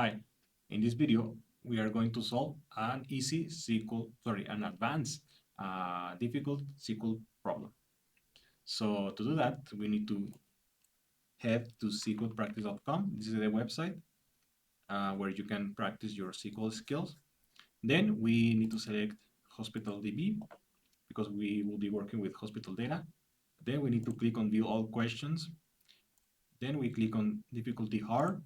Hi, in this video, we are going to solve an an advanced difficult SQL problem. So to do that, we need to head to sqlpractice.com. This is the website where you can practice your SQL skills. Then we need to select Hospital DB because we will be working with hospital data. Then we need to click on View All Questions. Then we click on Difficulty Hard.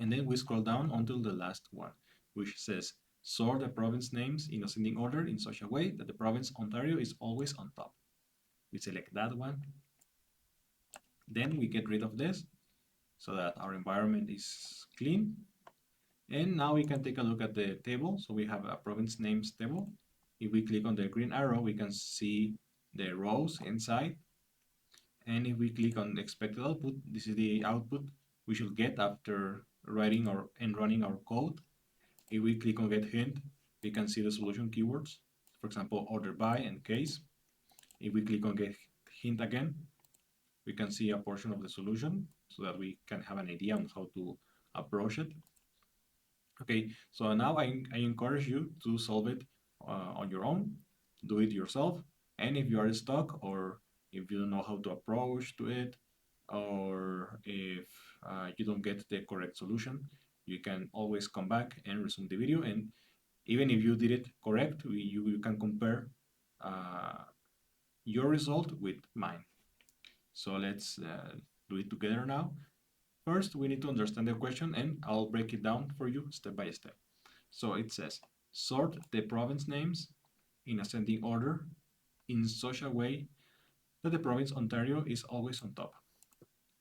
And then we scroll down until the last one, which says sort the province names in ascending order in such a way that the province Ontario is always on top. We select that one. Then we get rid of this so that our environment is clean. And now we can take a look at the table. So we have a province names table. If we click on the green arrow, we can see the rows inside. And if we click on the expected output, this is the output we should get after writing and running our code. If we click on Get Hint, we can see the solution keywords, for example, order by and case. If we click on Get Hint again, we can see a portion of the solution so that we can have an idea on how to approach it. Okay, so now I encourage you to solve it on your own, do it yourself, and if you are stuck or if you don't know how to approach to it, or if you don't get the correct solution, you can always come back and resume the video, and even if you did it correct, you can compare your result with mine. So let's do it together now. First, we need to understand the question, and I'll break it down for you step by step. So it says, sort the province names in ascending order in such a way that the province Ontario is always on top.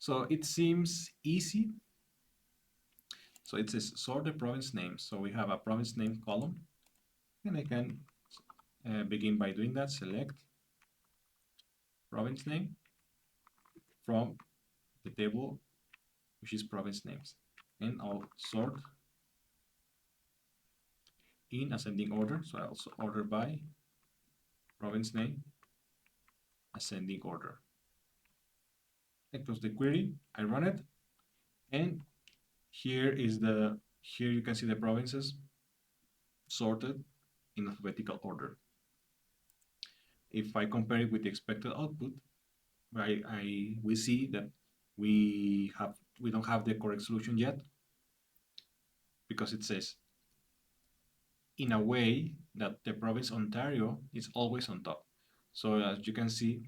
So it seems easy. So it says sort the province names. So we have a province name column, and I can begin by doing that. Select province name from the table, which is province names, and I'll sort in ascending order. So I'll order by province name, ascending order. I close the query, I run it, and here you can see the provinces sorted in alphabetical order. If I compare it with the expected output, we see that we don't have the correct solution yet, because it says in a way that the province Ontario is always on top. So as you can see,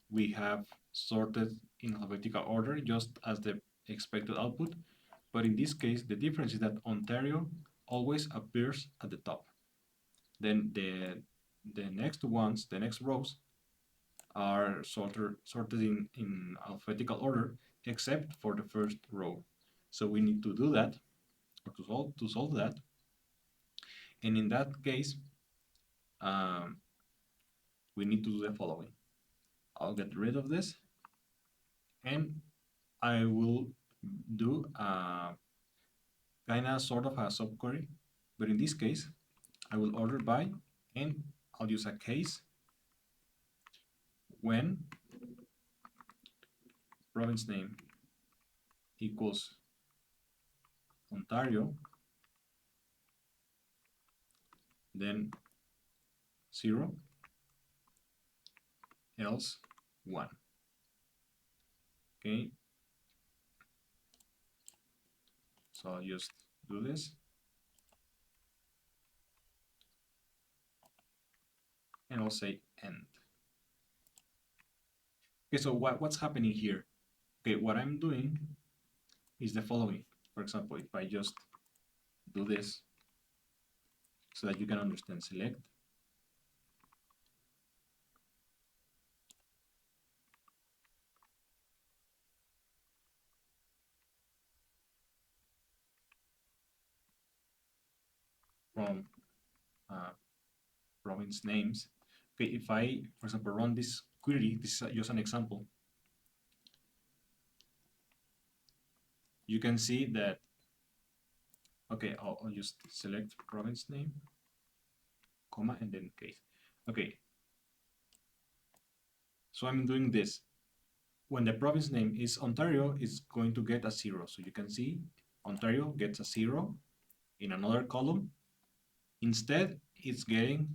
we have sorted in alphabetical order just as the expected output, but in this case the difference is that Ontario always appears at the top. Then the next rows are sorted in alphabetical order except for the first row. So we need to do that, or to solve that. And in that case, we need to do the following. I'll get rid of this, and I will do kind of sort of a subquery, but in this case, I will order by, and I'll use a case when province name equals Ontario, then 0, else 1. Okay, so I'll just do this, and I'll say end. Okay, so what's happening here? Okay, what I'm doing is the following. For example, if I just do this so that you can understand, select from province names. Okay, if I, for example, run this query, this is just an example, you can see that, okay, I'll just select province name, comma, and then case. Okay, so I'm doing this. When the province name is Ontario, it's going to get a 0. So you can see Ontario gets a 0 in another column. Instead, it's getting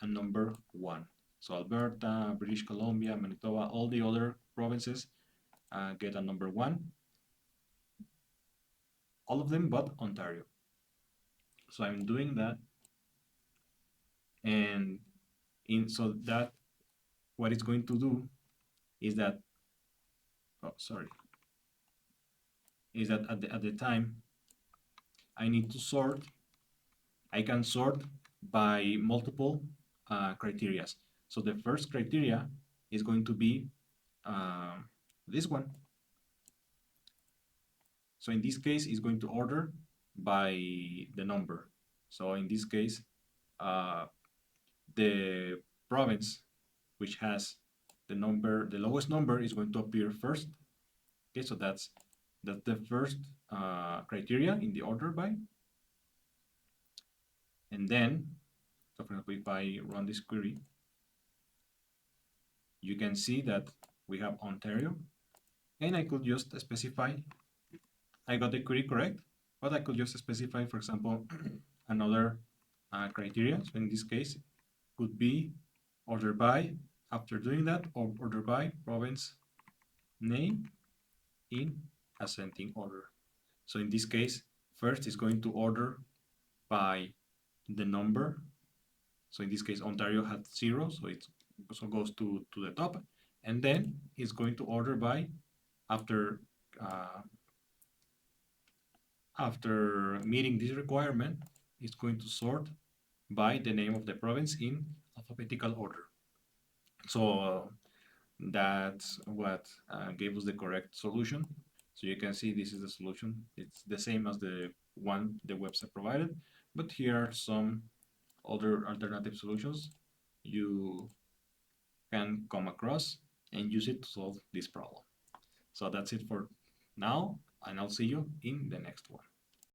a number 1. So Alberta, British Columbia, Manitoba, all the other provinces get a number 1. All of them but Ontario. So I'm doing that, and so that what it's going to do is that, oh sorry, is that at the time I need to sort. I can sort by multiple criteria. So the first criteria is going to be uh, this one. So in this case, it's going to order by the number. So in this case, uh, the province which has the lowest number is going to appear first. Okay, so that's the first criteria in the order by. And then, so for example, if I run this query, you can see that we have Ontario, and I could just specify, I got the query correct, but I could just specify, for example, another criteria. So in this case, could be order by, after doing that, or order by province name in ascending order. So in this case, first is going to order by the number. So in this case, Ontario had 0, so it also goes to the top. And then it's going to order by, after after meeting this requirement, it's going to sort by the name of the province in alphabetical order. So that's what gave us the correct solution. So you can see this is the solution. It's the same as the one the website provided, but here are some other alternative solutions you can come across and use it to solve this problem. So that's it for now, and I'll see you in the next one.